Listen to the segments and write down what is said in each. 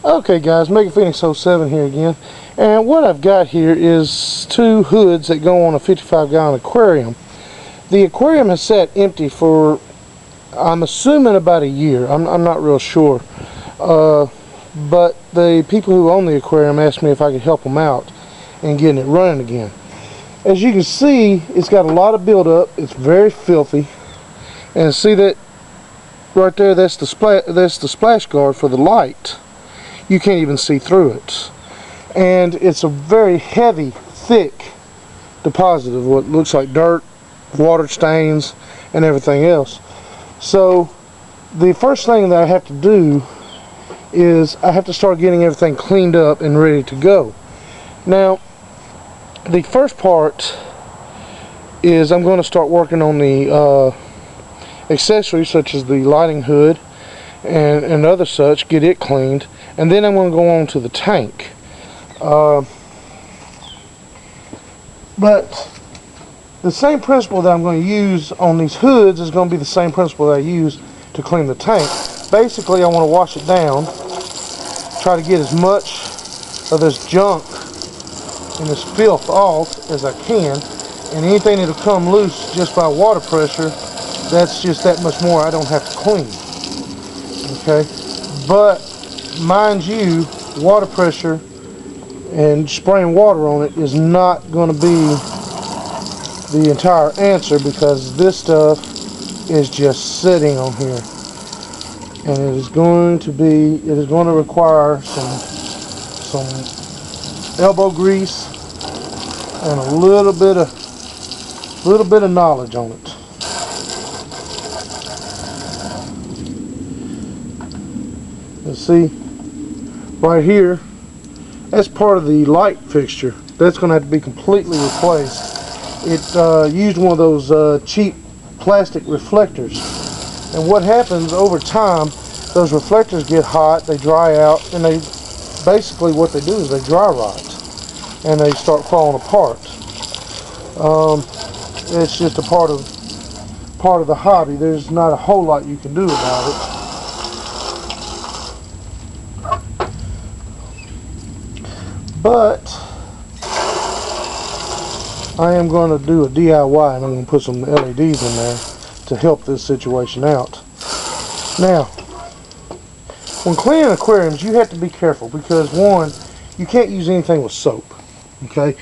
Okay guys, Mega Phoenix 07 here again, and what I've got here is two hoods that go on a 55-gallon aquarium. The aquarium has sat empty for, I'm assuming, about a year. I'm not real sure, but the people who own the aquarium asked me if I could help them out in getting it running again. As you can see, it's got a lot of buildup. It's very filthy, and see that right there, that's the splash guard for the light. You can't even see through it, and it's a very heavy, thick deposit of what looks like dirt, water stains, and everything else. So the first thing that I have to do is I have to start getting everything cleaned up and ready to go. Now, the first part is I'm going to start working on the accessories such as the lighting hood and other such, get it cleaned, and then I'm going to go on to the tank. But the same principle that I'm going to use on these hoods is going to be the same principle that I use to clean the tank. Basically, I want to wash it down, try to get as much of this junk and this filth off as I can, and anything that'll come loose just by water pressure, that's just that much more I don't have to clean. Okay, but mind you, water pressure and spraying water on it is not going to be the entire answer, because this stuff is just sitting on here, and it is going to require some elbow grease and a little bit of knowledge on it. Let's see, right here, that's part of the light fixture. That's going to have to be completely replaced. It used one of those cheap plastic reflectors, and what happens over time, those reflectors get hot, they dry out, and they basically, what they do is they dry rot and they start falling apart. It's just a part of the hobby. There's not a whole lot you can do about it. But I am going to do a DIY, and I'm going to put some LEDs in there to help this situation out. Now, when cleaning aquariums, you have to be careful, because one, you can't use anything with soap. Okay,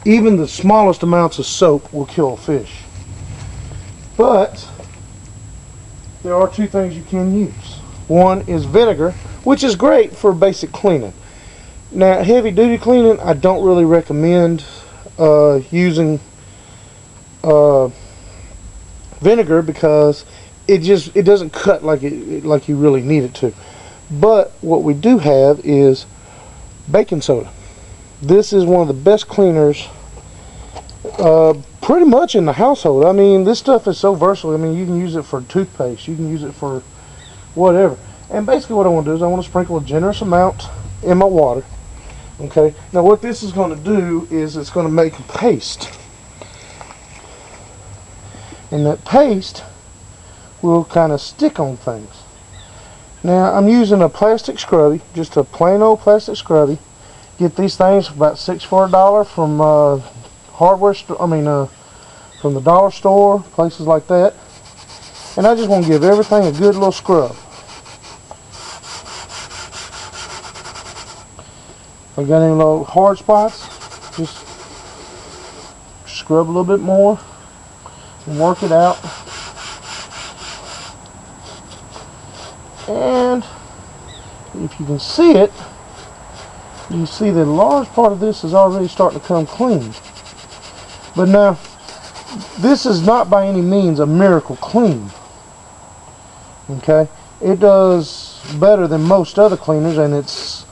even the smallest amounts of soap will kill a fish. But there are two things you can use. One is vinegar, which is great for basic cleaning. Now, heavy duty cleaning, I don't really recommend using vinegar, because it doesn't cut like you really need it to. But what we do have is baking soda. This is one of the best cleaners pretty much in the household. I mean, this stuff is so versatile. I mean, you can use it for toothpaste, you can use it for whatever. And basically what I want to do is I want to sprinkle a generous amount in my water. Okay, now what this is going to do is it's going to make a paste, and that paste will kind of stick on things. Now, I'm using a plastic scrubby, just a plain old plastic scrubby. Get these things for about $6 for $1 from from the dollar store, places like that. And I just want to give everything a good little scrub. If I got any little hard spots, just scrub a little bit more and work it out. And if you can see it, you see that a large part of this is already starting to come clean. But now, this is not by any means a miracle clean. Okay, it does better than most other cleaners, and it's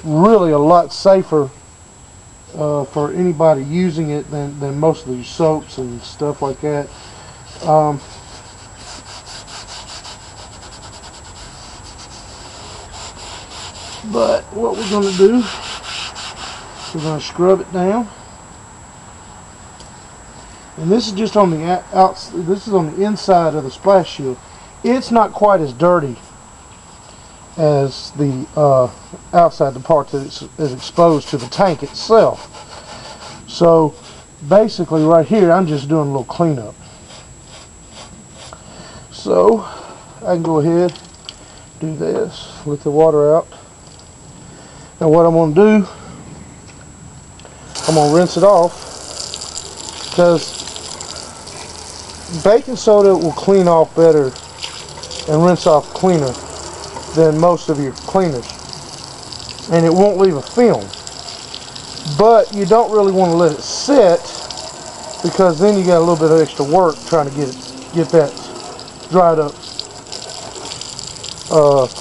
really a lot safer for anybody using it than most of these soaps and stuff like that. But what we're going to do, we're going to scrub it down, and this is just on the this is on the inside of the splash shield. It's not quite as dirty as the outside, the part that is exposed to the tank itself. So basically right here I'm just doing a little cleanup. So I can go ahead, do this, let the water out. Now what I'm going to do, I'm going to rinse it off, because baking soda will clean off better and rinse off cleaner than most of your cleaners, and it won't leave a film. But you don't really want to let it sit, because then you got a little bit of extra work trying to get that dried up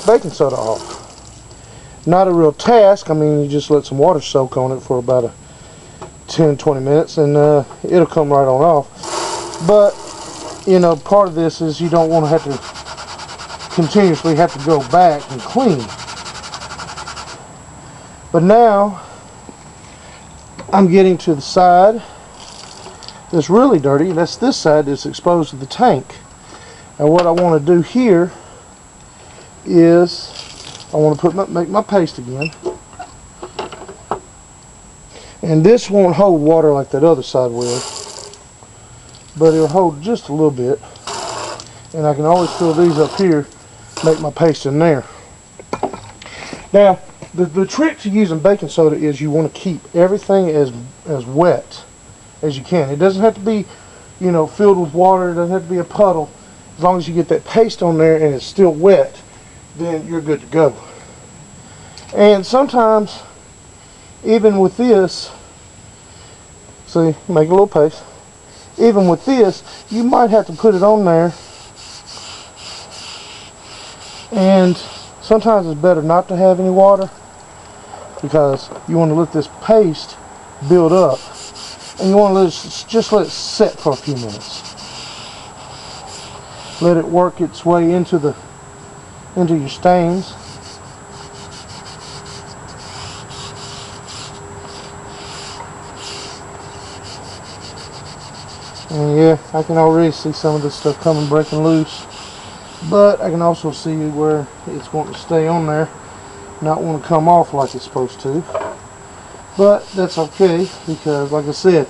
baking soda off. Not a real task. I mean, you just let some water soak on it for about 10-20 minutes and it'll come right on off. But you know, part of this is you don't want to have to continuously have to go back and clean. But now I'm getting to the side that's really dirty. That's this side that's exposed to the tank. And what I want to do here is I want to make my paste again. And this won't hold water like that other side will, but it'll hold just a little bit. And I can always fill these up here, make my paste in there. Now, the trick to using baking soda is you want to keep everything as wet as you can. It doesn't have to be, you know, filled with water. It doesn't have to be a puddle. As long as you get that paste on there and it's still wet, then you're good to go. And sometimes, even with this, see, make a little paste. Even with this, you might have to put it on there. And sometimes it's better not to have any water, because you want to let this paste build up, and you want to just let it sit for a few minutes. Let it work its way into your stains. And yeah, I can already see some of this stuff coming, breaking loose. But I can also see where it's wanting to stay on there, not want to come off like it's supposed to. But that's okay, because like I said,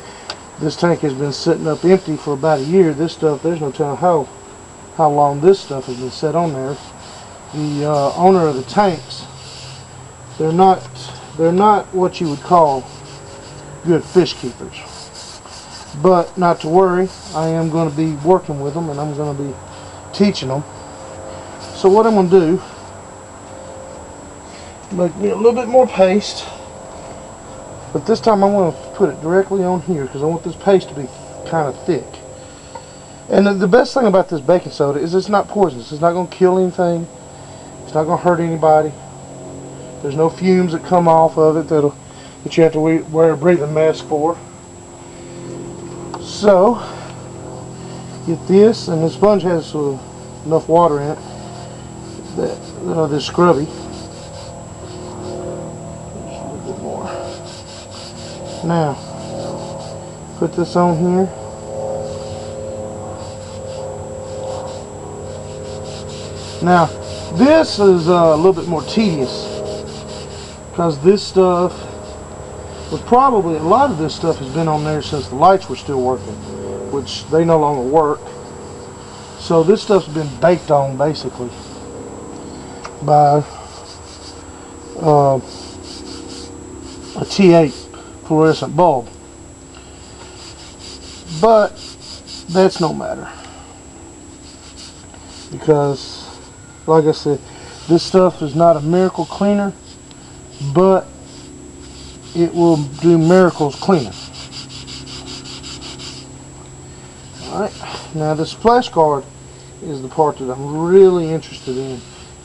this tank has been sitting up empty for about a year. This stuff, there's no telling how long this stuff has been set on there. The owner of the tanks, they're not what you would call good fish keepers. But not to worry, I am going to be working with them, and I'm going to be teaching them. So what I'm going to do, make me a little bit more paste, but this time I'm going to put it directly on here, because I want this paste to be kind of thick. And the best thing about this baking soda is it's not poisonous. It's not going to kill anything. It's not going to hurt anybody. There's no fumes that come off of it that you have to wear a breathing mask for. So, get this, and the sponge has enough water in it that this scrubby. Just a little bit more. Now, put this on here. Now, this is a little bit more tedious, because this stuff was probably, a lot of this stuff has been on there since the lights were still working, which they no longer work. So this stuff's been baked on basically by a T8 fluorescent bulb. But that's no matter, because like I said, this stuff is not a miracle cleaner, but it will do miracles cleaning. Alright, now the splash guard is the part that I'm really interested in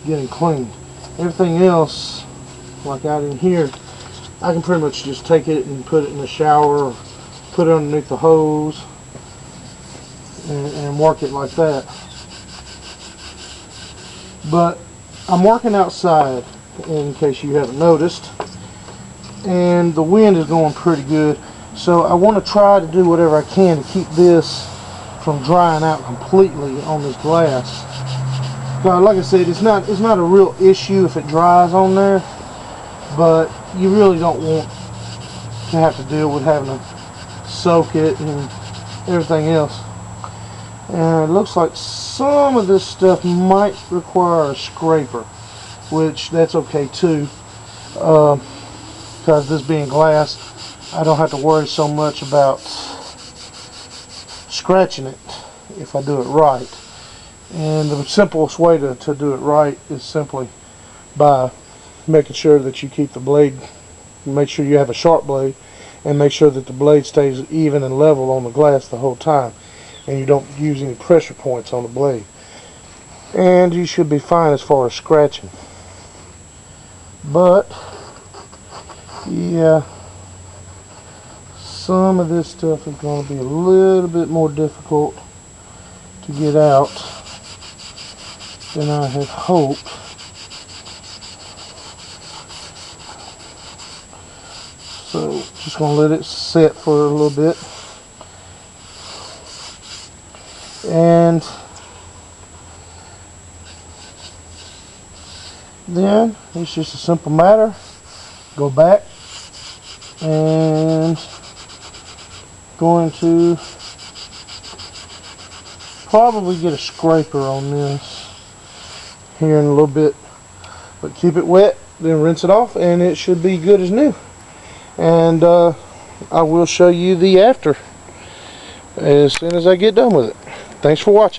getting cleaned. Everything else, like out in here, I can pretty much just take it and put it in the shower, or put it underneath the hose, and work it like that. But I'm working outside, in case you haven't noticed, and the wind is going pretty good, so I want to try to do whatever I can to keep this from drying out completely on this glass. Like I said, it's not a real issue if it dries on there, but you really don't want to have to deal with having to soak it and everything else. And it looks like some of this stuff might require a scraper, which that's okay too, because this being glass, I don't have to worry so much about scratching it if I do it right. And the simplest way to do it right is simply by making sure that you keep the blade, make sure you have a sharp blade, and make sure that the blade stays even and level on the glass the whole time, and you don't use any pressure points on the blade. And you should be fine as far as scratching. But yeah, some of this stuff is going to be a little bit more difficult to get out than I had hoped. So just going to let it set for a little bit. And then it's just a simple matter. Go back and going to probably get a scraper on this here in a little bit, but keep it wet, then rinse it off, and it should be good as new. And I will show you the after as soon as I get done with it. Thanks for watching.